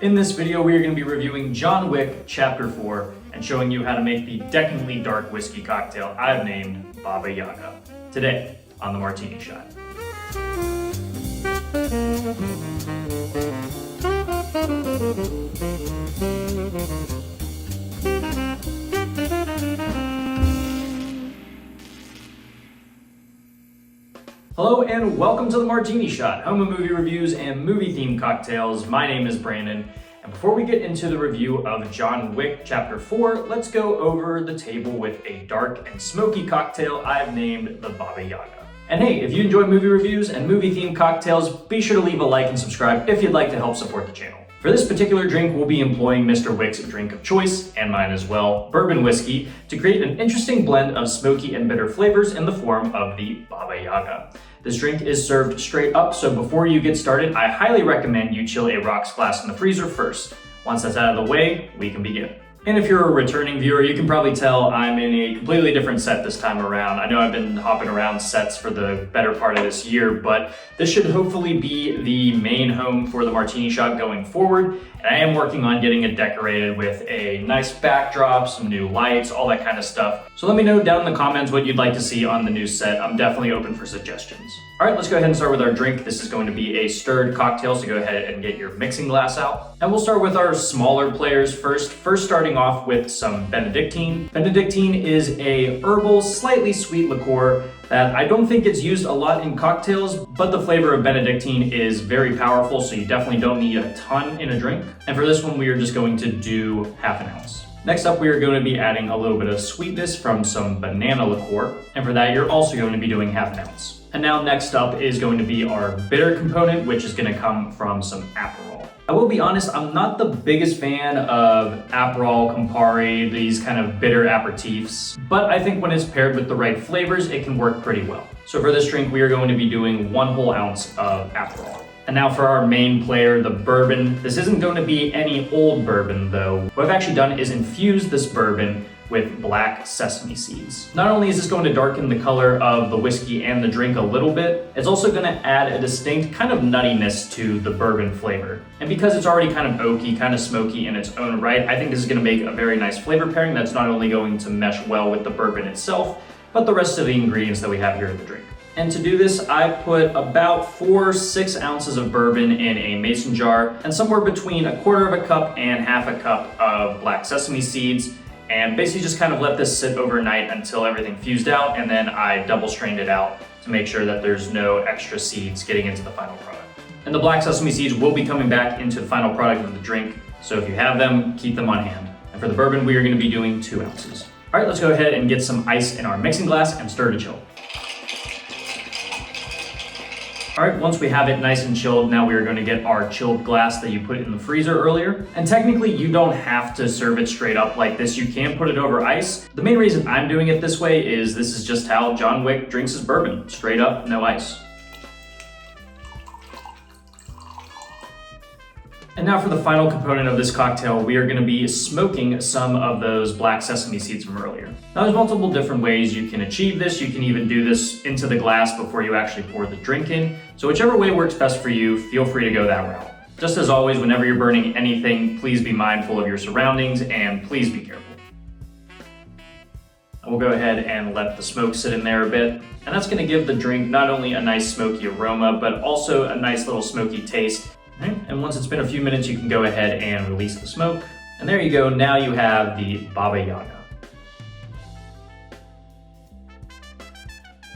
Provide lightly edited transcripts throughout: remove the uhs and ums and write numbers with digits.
In this video, we are going to be reviewing John Wick Chapter 4 and showing you how to make the decadently dark whiskey cocktail I've named Baba Yaga. Today on the Martini Shot. Hello and welcome to the Martini Shot, home of movie reviews and movie-themed cocktails. My name is Brandon, and before we get into the review of John Wick Chapter 4, let's go over the table with a dark and smoky cocktail I've named the Baba Yaga. And hey, if you enjoy movie reviews and movie-themed cocktails, be sure to leave a like and subscribe if you'd like to help support the channel. For this particular drink, we'll be employing Mr. Wick's drink of choice, and mine as well, bourbon whiskey, to create an interesting blend of smoky and bitter flavors in the form of the Baba Yaga. This drink is served straight up, so before you get started, I highly recommend you chill a rocks glass in the freezer first. Once that's out of the way, we can begin. And if you're a returning viewer, you can probably tell I'm in a completely different set this time around. I know I've been hopping around sets for the better part of this year, but this should hopefully be the main home for the Martini Shot going forward. And I am working on getting it decorated with a nice backdrop, some new lights, all that kind of stuff. So let me know down in the comments what you'd like to see on the new set. I'm definitely open for suggestions. All right, let's go ahead and start with our drink. This is going to be a stirred cocktail, so go ahead and get your mixing glass out. And we'll start with our smaller players first. First, starting off with some Benedictine. Benedictine is a herbal, slightly sweet liqueur that I don't think it's used a lot in cocktails, but the flavor of Benedictine is very powerful, so you definitely don't need a ton in a drink. And for this one, we are just going to do half an ounce. Next up, we are going to be adding a little bit of sweetness from some banana liqueur. And for that, you're also going to be doing half an ounce. And now next up is going to be our bitter component, which is going to come from some Aperol. I will be honest, I'm not the biggest fan of Aperol, Campari, these kind of bitter aperitifs, but I think when it's paired with the right flavors, it can work pretty well. So for this drink, we are going to be doing 1 whole ounce of Aperol. And now for our main player, the bourbon. This isn't going to be any old bourbon though. What I've actually done is infuse this bourbon with black sesame seeds. Not only is this going to darken the color of the whiskey and the drink a little bit, it's also going to add a distinct kind of nuttiness to the bourbon flavor. And because it's already kind of oaky, kind of smoky in its own right, I think this is going to make a very nice flavor pairing that's not only going to mesh well with the bourbon itself, but the rest of the ingredients that we have here in the drink. And to do this, I put about 4-6 ounces of bourbon in a mason jar and somewhere between 1/4 cup and 1/2 cup of black sesame seeds, and basically just kind of let this sit overnight until everything fused out, and then I double strained it out to make sure that there's no extra seeds getting into the final product. And the black sesame seeds will be coming back into the final product of the drink, so if you have them, keep them on hand. And for the bourbon, we are going to be doing 2 ounces. All right, let's go ahead and get some ice in our mixing glass and stir to chill. All right, once we have it nice and chilled, now we are going to get our chilled glass that you put in the freezer earlier. And technically, you don't have to serve it straight up like this. You can put it over ice. The main reason I'm doing it this way is this is just how John Wick drinks his bourbon. Straight up, no ice. And now for the final component of this cocktail, we are going to be smoking some of those black sesame seeds from earlier. Now there's multiple different ways you can achieve this. You can even do this into the glass before you actually pour the drink in. So whichever way works best for you, feel free to go that route. Just as always, whenever you're burning anything, please be mindful of your surroundings and please be careful. And we'll go ahead and let the smoke sit in there a bit. And that's going to give the drink not only a nice smoky aroma, but also a nice little smoky taste. Right. And once it's been a few minutes, you can go ahead and release the smoke. And there you go, now you have the Baba Yaga.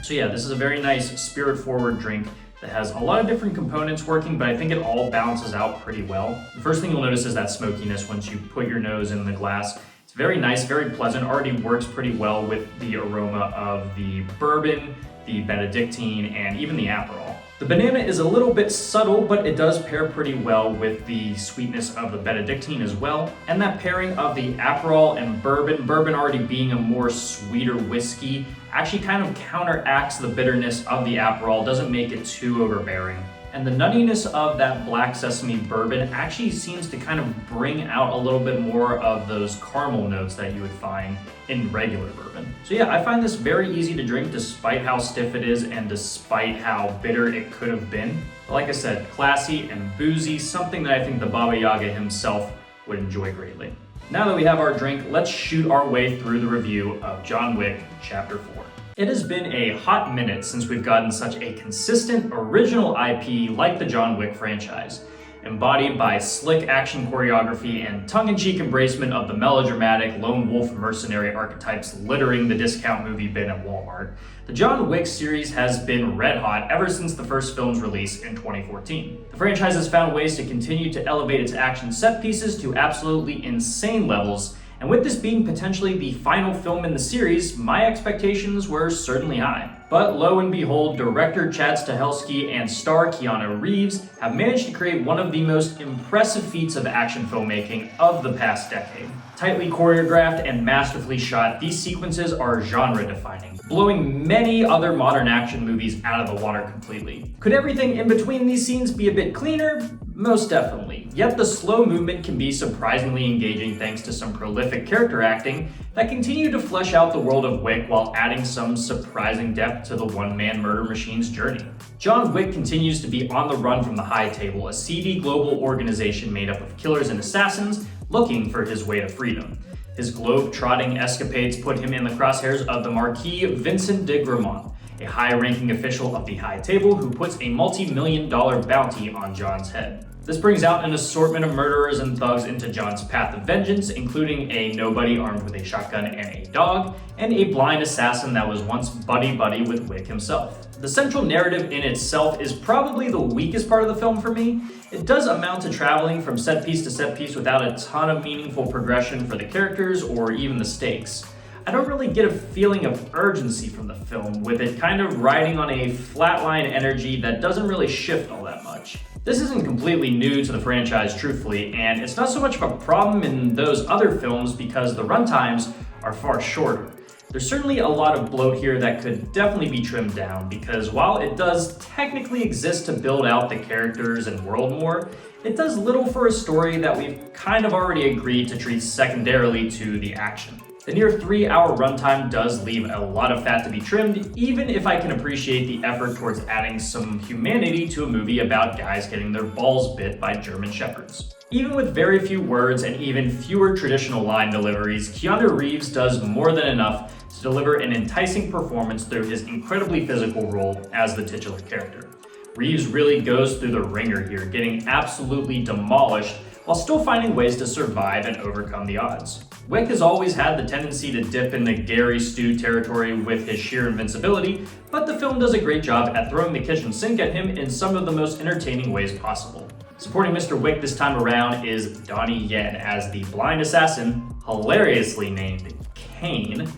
So yeah, this is a very nice spirit-forward drink that has a lot of different components working, but I think it all balances out pretty well. The first thing you'll notice is that smokiness once you put your nose in the glass. It's very nice, very pleasant, already works pretty well with the aroma of the bourbon, the Benedictine, and even the Aperol. The banana is a little bit subtle, but it does pair pretty well with the sweetness of the Benedictine as well. And that pairing of the Aperol and bourbon already being a more sweeter whiskey, actually kind of counteracts the bitterness of the Aperol, doesn't make it too overbearing. and the nuttiness of that black sesame bourbon actually seems to kind of bring out a little bit more of those caramel notes that you would find in regular bourbon. So yeah, I find this very easy to drink despite how stiff it is and despite how bitter it could have been. But like I said, classy and boozy, something that I think the Baba Yaga himself would enjoy greatly. Now that we have our drink, let's shoot our way through the review of John Wick Chapter 4. It has been a hot minute since we've gotten such a consistent, original IP like the John Wick franchise, embodied by slick action choreography and tongue-in-cheek embracement of the melodramatic lone wolf mercenary archetypes littering the discount movie bin at Walmart. The John Wick series has been red hot ever since the first film's release in 2014. The franchise has found ways to continue to elevate its action set pieces to absolutely insane levels, and with this being potentially the final film in the series, my expectations were certainly high. But lo and behold, director Chad Stahelski and star Keanu Reeves have managed to create one of the most impressive feats of action filmmaking of the past decade. Tightly choreographed and masterfully shot, these sequences are genre-defining, blowing many other modern action movies out of the water completely. Could everything in between these scenes be a bit cleaner? Most definitely. Yet the slow movement can be surprisingly engaging thanks to some prolific character acting that continue to flesh out the world of Wick while adding some surprising depth to the one-man murder machine's journey. John Wick continues to be on the run from the High Table, a seedy global organization made up of killers and assassins looking for his way to freedom. His globe-trotting escapades put him in the crosshairs of the Marquis Vincent de Gramont, a high-ranking official of the High Table who puts a multi-million-dollar bounty on John's head. This brings out an assortment of murderers and thugs into John's path of vengeance, including a nobody armed with a shotgun and a dog, and a blind assassin that was once buddy-buddy with Wick himself. The central narrative in itself is probably the weakest part of the film for me. It does amount to traveling from set piece to set piece without a ton of meaningful progression for the characters or even the stakes. I don't really get a feeling of urgency from the film, with it kind of riding on a flatline energy that doesn't really shift all that much. This isn't completely new to the franchise, truthfully, and it's not so much of a problem in those other films because the runtimes are far shorter. There's certainly a lot of bloat here that could definitely be trimmed down, because while it does technically exist to build out the characters and world more, it does little for a story that we've kind of already agreed to treat secondarily to the action. The near 3-hour runtime does leave a lot of fat to be trimmed, even if I can appreciate the effort towards adding some humanity to a movie about guys getting their balls bit by German shepherds. Even with very few words and even fewer traditional line deliveries, Keanu Reeves does more than enough to deliver an enticing performance through his incredibly physical role as the titular character. Reeves really goes through the ringer here, getting absolutely demolished while still finding ways to survive and overcome the odds. Wick has always had the tendency to dip in the Gary Stu territory with his sheer invincibility, but the film does a great job at throwing the kitchen sink at him in some of the most entertaining ways possible. Supporting Mr. Wick this time around is Donnie Yen as the blind assassin, hilariously named Kane.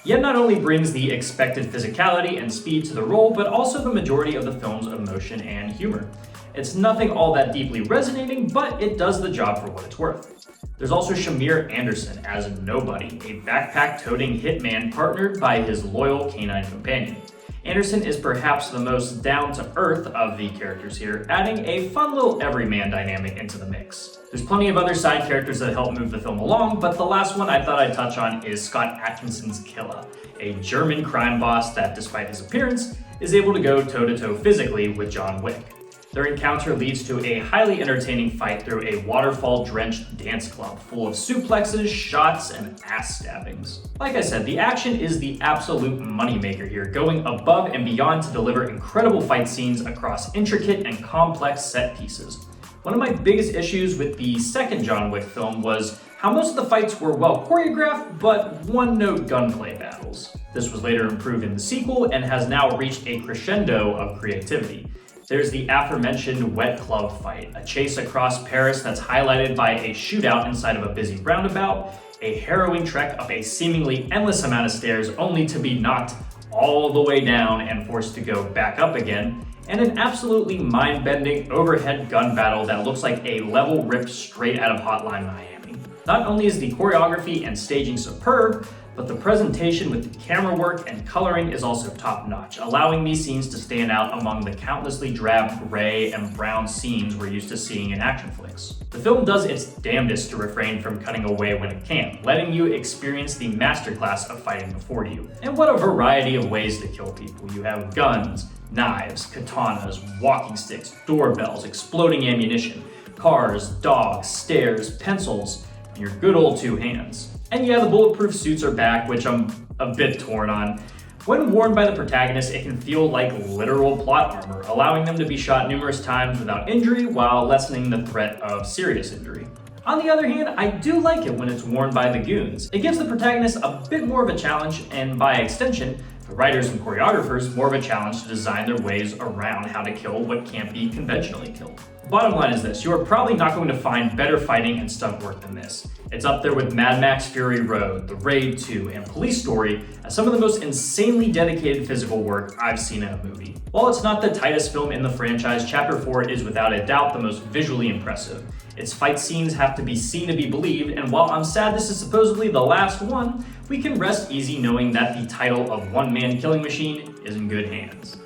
Yen not only brings the expected physicality and speed to the role, but also the majority of the film's emotion and humor. It's nothing all that deeply resonating, but it does the job for what it's worth. There's also Shamir Anderson as Nobody, a backpack-toting hitman partnered by his loyal canine companion. Anderson is perhaps the most down-to-earth of the characters here, adding a fun little everyman dynamic into the mix. There's plenty of other side characters that help move the film along, but the last one I thought I'd touch on is Scott Atkinson's Killa, a German crime boss that, despite his appearance, is able to go toe-to-toe physically with John Wick. Their encounter leads to a highly entertaining fight through a waterfall-drenched dance club full of suplexes, shots, and ass stabbings. Like I said, the action is the absolute moneymaker here, going above and beyond to deliver incredible fight scenes across intricate and complex set pieces. One of my biggest issues with the second John Wick film was how most of the fights were well choreographed, but one-note gunplay battles. This was later improved in the sequel and has now reached a crescendo of creativity. There's the aforementioned wet club fight, a chase across Paris that's highlighted by a shootout inside of a busy roundabout, a harrowing trek up a seemingly endless amount of stairs only to be knocked all the way down and forced to go back up again, and an absolutely mind-bending overhead gun battle that looks like a level ripped straight out of Hotline Miami. Not only is the choreography and staging superb, but the presentation with the camera work and coloring is also top-notch, allowing these scenes to stand out among the countlessly drab gray and brown scenes we're used to seeing in action flicks. The film does its damnedest to refrain from cutting away when it can, letting you experience the masterclass of fighting before you. And what a variety of ways to kill people. You have guns, knives, katanas, walking sticks, doorbells, exploding ammunition, cars, dogs, stairs, pencils, and your good old two hands. And yeah, the bulletproof suits are back, which I'm a bit torn on. When worn by the protagonist, it can feel like literal plot armor, allowing them to be shot numerous times without injury while lessening the threat of serious injury. On the other hand, I do like it when it's worn by the goons. It gives the protagonist a bit more of a challenge, and by extension, the writers and choreographers more of a challenge to design their ways around how to kill what can't be conventionally killed. Bottom line is this, you are probably not going to find better fighting and stunt work than this. It's up there with Mad Max Fury Road, The Raid 2, and Police Story as some of the most insanely dedicated physical work I've seen in a movie. While it's not the tightest film in the franchise, Chapter 4 is without a doubt the most visually impressive. Its fight scenes have to be seen to be believed, and while I'm sad this is supposedly the last one, we can rest easy knowing that the title of One Man Killing Machine is in good hands.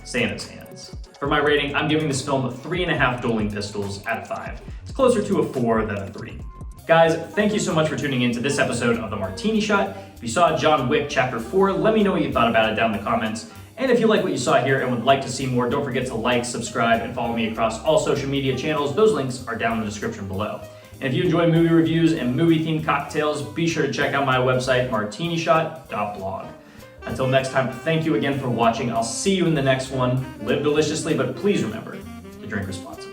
Santa's hands. For my rating, I'm giving this film 3.5 dueling pistols out of 5. It's closer to a 4 than a 3. Guys, thank you so much for tuning in to this episode of the Martini Shot. If you saw John Wick Chapter 4, let me know what you thought about it down in the comments. And if you like what you saw here and would like to see more, don't forget to like, subscribe, and follow me across all social media channels. Those links are down in the description below. And if you enjoy movie reviews and movie-themed cocktails, be sure to check out my website, martinishot.blog. Until next time, thank you again for watching. I'll see you in the next one. Live deliciously, but please remember to drink responsibly.